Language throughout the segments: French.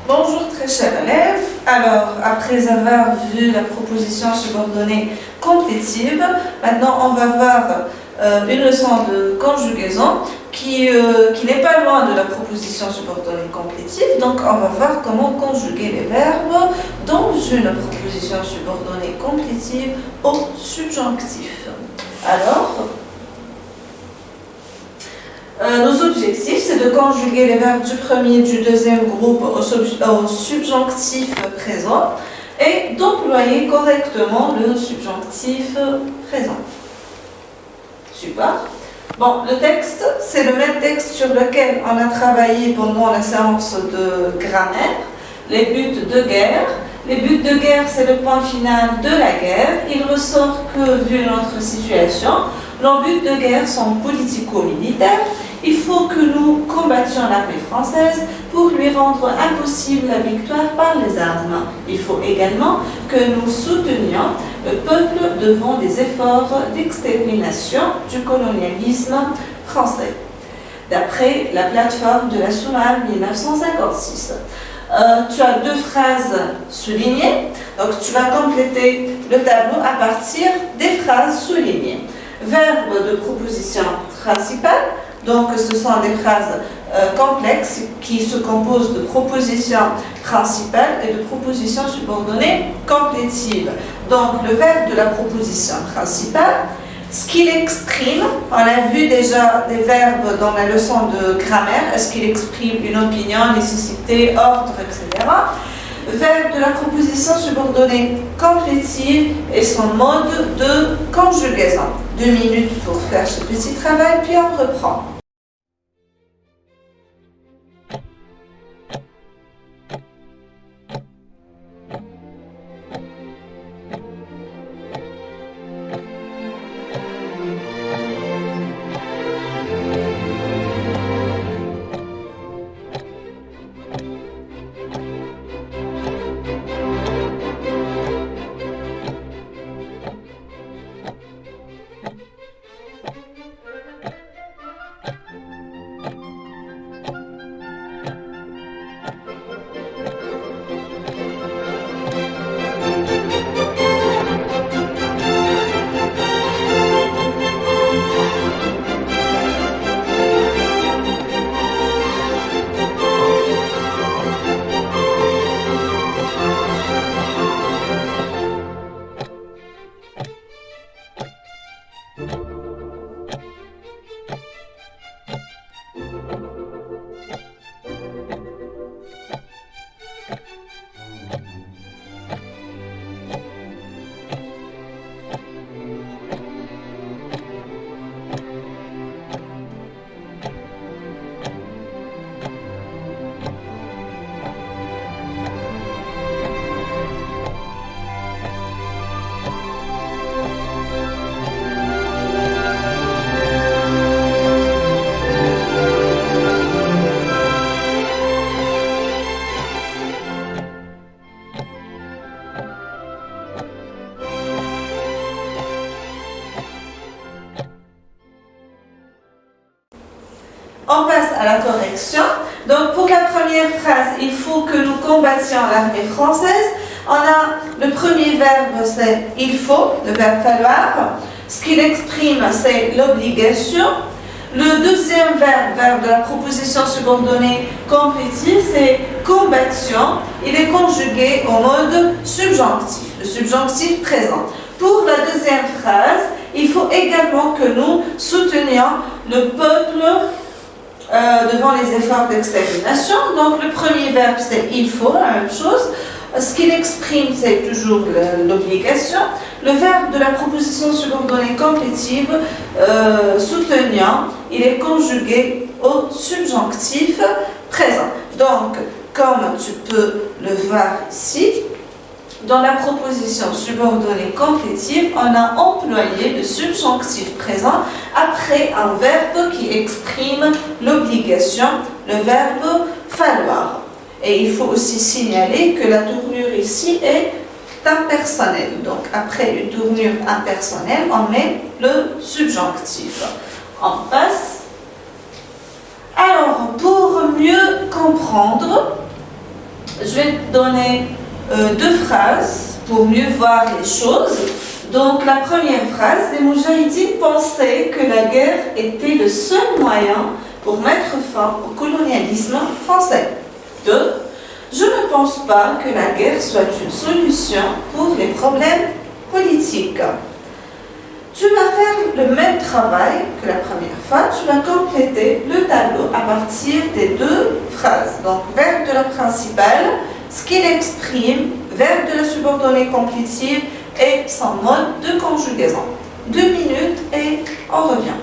Bonjour très chers élèves. Alors, après avoir vu la proposition subordonnée complétive, maintenant on va voir une leçon de conjugaison qui n'est pas loin de la proposition subordonnée complétive. Donc, on va voir comment conjuguer les verbes dans une proposition subordonnée complétive au subjonctif. Alors, nos objectifs, c'est de conjuguer les verbes du premier et du deuxième groupe au subjonctif présent et d'employer correctement le subjonctif présent. Super. Bon, le texte, c'est le même texte sur lequel on a travaillé pendant la séance de grammaire, les buts de guerre. Les buts de guerre, c'est le point final de la guerre. Il ressort que, vu notre situation, nos buts de guerre sont politico-militaires. Il faut que nous combattions l'armée française pour lui rendre impossible la victoire par les armes. Il faut également que nous soutenions le peuple devant des efforts d'extermination du colonialisme français. D'après la plateforme de la Soumane 1956. Tu as deux phrases soulignées, donc tu vas compléter le tableau à partir des phrases soulignées. Verbe de proposition principale, donc ce sont des phrases complexes qui se composent de propositions principales et de propositions subordonnées complétives. Donc le verbe de la proposition principale, ce qu'il exprime, on a vu déjà des verbes dans la leçon de grammaire, est-ce qu'il exprime une opinion, nécessité, ordre, etc. Verbe de la proposition subordonnée complétive et son mode de conjugaison. 2 minutes pour faire ce petit travail, puis on reprend. On passe à la correction. Donc pour la première phrase, il faut que nous combattions l'armée française. On a le premier verbe, c'est il faut, le verbe falloir. Ce qu'il exprime, c'est l'obligation. Le deuxième verbe de la proposition subordonnée complétive, c'est combattion. Il est conjugué au mode subjonctif, le subjonctif présent. Pour la deuxième phrase, il faut également que nous soutenions le peuple devant les efforts d'extermination. Donc le premier verbe c'est il faut, la même chose. Ce qu'il exprime c'est toujours l'obligation. Le verbe de la proposition subordonnée complétive, soutenant, il est conjugué au subjonctif présent. Donc comme tu peux le voir ici, dans la proposition subordonnée complétive, on a employé le subjonctif présent après un verbe qui exprime l'obligation, le verbe falloir. Et il faut aussi signaler que la tournure ici est impersonnelle. Donc après une tournure impersonnelle, on met le subjonctif. On passe. Alors, pour mieux comprendre Je vais te donner deux phrases pour mieux voir les choses. Donc la première phrase, les Moudjahidines pensaient que la guerre était le seul moyen pour mettre fin au colonialisme français. 2. Je ne pense pas que la guerre soit une solution pour les problèmes politiques. Tu vas faire le même travail que la première fois, tu vas compléter le tableau à partir des deux phrases. Donc, verbe de la principale, ce qu'il exprime, verbe de la subordonnée complétive et son mode de conjugaison. 2 minutes et on revient.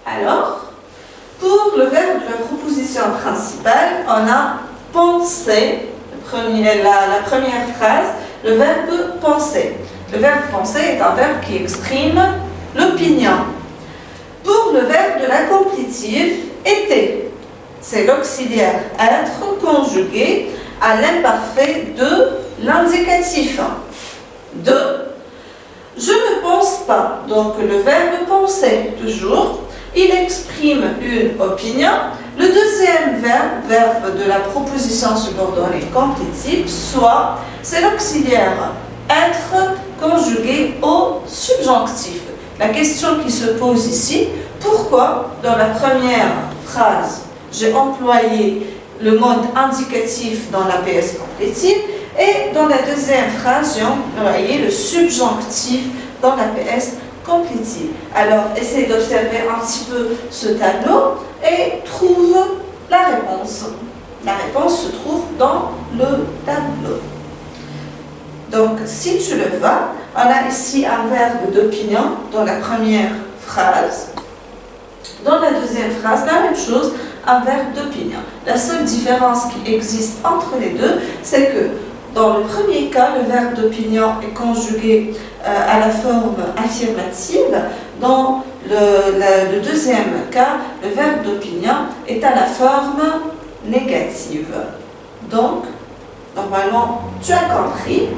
Alors, pour le verbe de la proposition principale, on a pensé, la première phrase, le verbe penser. Le verbe penser est un verbe qui exprime l'opinion. Pour le verbe de la complétive, était, c'est l'auxiliaire être conjugué à l'imparfait de l'indicatif. 2. Je ne pense pas, donc le verbe penser, toujours, il exprime une opinion. Le deuxième verbe de la proposition subordonnée complétive, soit, c'est l'auxiliaire être conjugué au subjonctif. La question qui se pose ici, pourquoi dans la première phrase, j'ai employé le mode indicatif dans la PS complétive et dans la deuxième phrase, j'ai employé le subjonctif dans la PS complétive. Alors, essayez d'observer un petit peu ce tableau et trouve la réponse. La réponse se trouve dans le tableau. Donc, si tu le vois, on a ici un verbe d'opinion dans la première phrase. Dans la deuxième phrase, la même chose, un verbe d'opinion. La seule différence qui existe entre les deux, c'est que dans le premier cas, le verbe d'opinion est conjugué à la forme affirmative. Dans le deuxième cas, le verbe d'opinion est à la forme négative. Donc, normalement, tu as compris.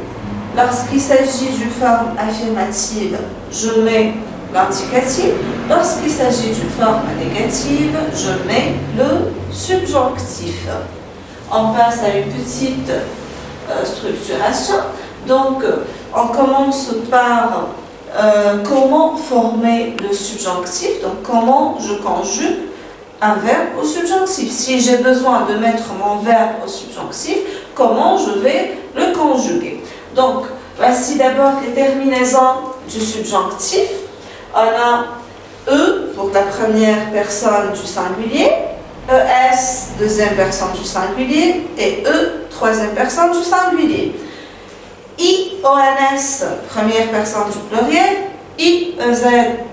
Lorsqu'il s'agit d'une forme affirmative, je mets l'indicatif. Lorsqu'il s'agit d'une forme négative, je mets le subjonctif. On passe à une petite structuration. Donc, on commence par comment former le subjonctif, donc comment je conjugue un verbe au subjonctif. Si j'ai besoin de mettre mon verbe au subjonctif, comment je vais le conjuguer? Donc, voici d'abord les terminaisons du subjonctif. On a E pour la première personne du singulier, ES, deuxième personne du singulier, et E, troisième personne du singulier. IONS, première personne du pluriel, IEZ,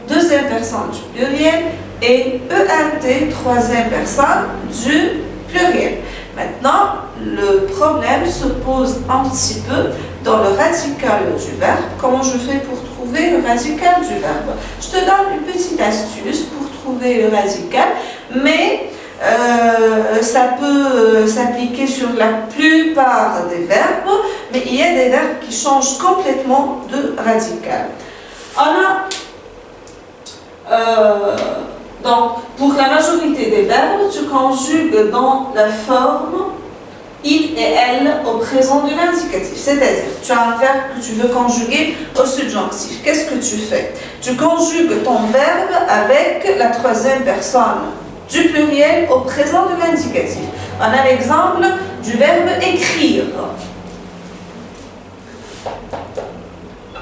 deuxième personne du pluriel, et ENT, troisième personne du pluriel. Maintenant, le problème se pose un petit peu dans le radical du verbe. Comment je fais pour trouver le radical du verbe? Je te donne une petite astuce pour trouver le radical, mais ça peut s'appliquer sur la plupart des verbes, mais il y a des verbes qui changent complètement de radical. Donc, pour la majorité des verbes, tu conjugues dans la forme il et elle au présent de l'indicatif. C'est-à-dire, tu as un verbe que tu veux conjuguer au subjonctif. Qu'est-ce que tu fais? Tu conjugues ton verbe avec la troisième personne du pluriel au présent de l'indicatif. On a l'exemple du verbe écrire.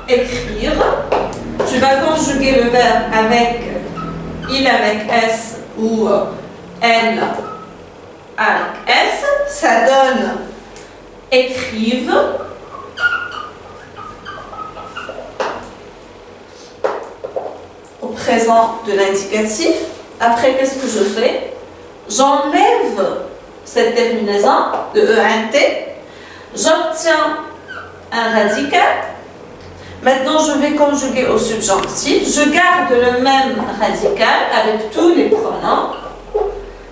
Écrire. Tu vas conjuguer le verbe avec il avec S ou elle avec S. Ça donne écrive. Au présent de l'indicatif. Après, qu'est-ce que je fais? J'enlève cette terminaison de ENT. J'obtiens un radical. Maintenant, je vais conjuguer au subjonctif. Je garde le même radical avec tous les pronoms.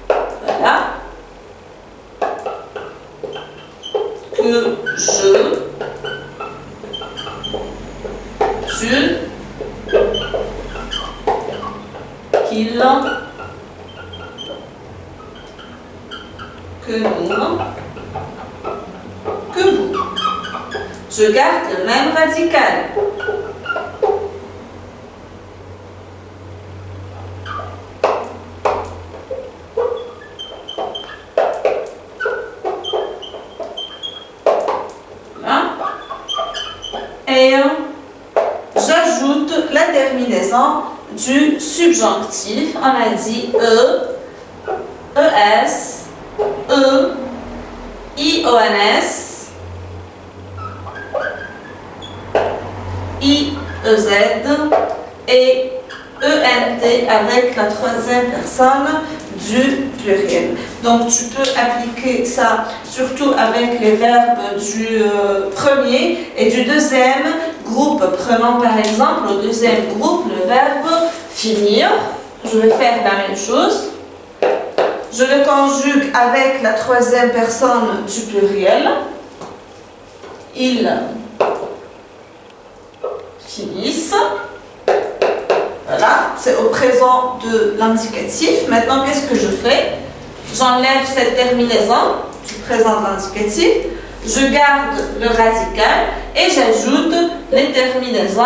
Voilà. Que je, tu, qu'il, que nous, que vous. Je garde le même radical. Voilà. Et j'ajoute la terminaison du subjonctif. On a dit ES, IONS, IEZ et ENT avec la troisième personne du pluriel. Donc tu peux appliquer ça surtout avec les verbes du premier et du deuxième groupe. Prenons par exemple au deuxième groupe le verbe finir. Je vais faire la même chose. Je le conjugue avec la troisième personne du pluriel. Ils finissent. Voilà, c'est au présent de l'indicatif. Maintenant, qu'est-ce que je fais? J'enlève cette terminaison du présent de l'indicatif. Je garde le radical et j'ajoute les terminaisons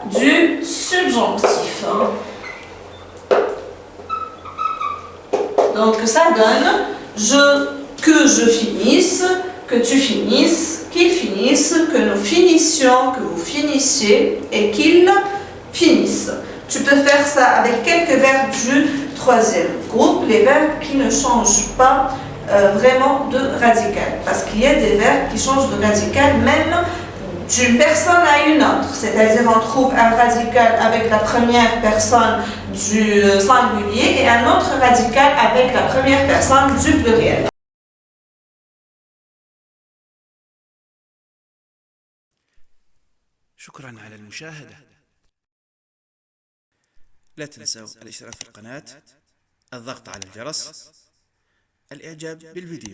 du subjonctif. Donc ça donne que je finisse, que tu finisses, qu'ils finissent, que nous finissions, que vous finissiez et qu'ils finissent. Tu peux faire ça avec quelques verbes du troisième groupe, les verbes qui ne changent pas vraiment de radical. Parce qu'il y a des verbes qui changent de radical même d'une personne à une autre. C'est-à-dire on trouve un radical avec la première personne du singulier et un autre radical avec la première personne du pluriel. شكرا على المشاهدة. لا تنسوا الاشتراك في القناة، الضغط على الجرس، الإعجاب بالفيديو.